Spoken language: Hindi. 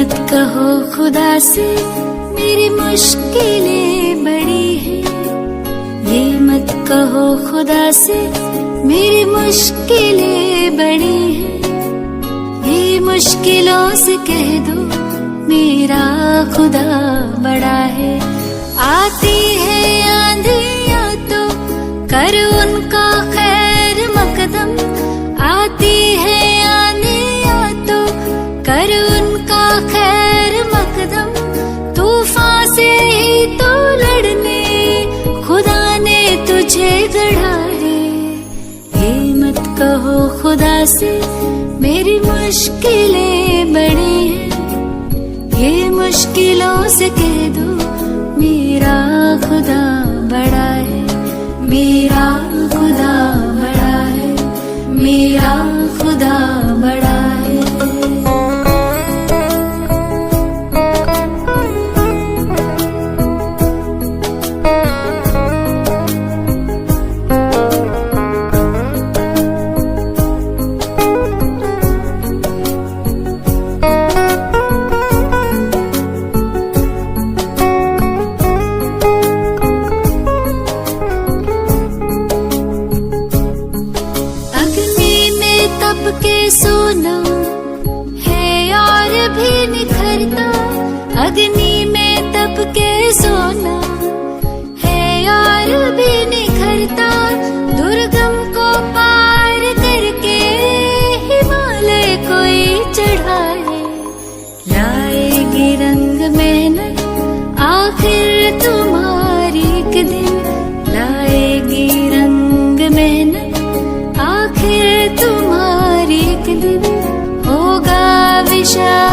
मत कहो खुदा से मेरी मुश्किलें बड़ी हैं, ये मत कहो खुदा से मेरी मुश्किलें बड़ी हैं। ये मुश्किलों से कह दो मेरा खुदा बड़ा है। आती है आंधियां तो कर उनका खैर मकदम, आती है आंधियां तो कर उनका खैर मकदम। तूफान से ही तो लड़ने खुदा ने तुझे गढ़ा है। ये मत कहो खुदा से मेरी मुश्किलें बड़ी हैं, ये मुश्किलों से कह दो मेरा खुदा बड़ा है। मेरा खुदा बड़ा है, मेरा खुदा बड़ा है। तप के सोना है और भी निखरता, अग्नि में तप के सोना है और भी निखरता। दुर्गम को पार करके हिमालय कोई चढ़ाए, लाएगी रंग मेहनत आखिर तुम्हारी एक दिन, लाएगी रंग मेहनत आखिर तुम्हारी एक दिन। होगा विशाल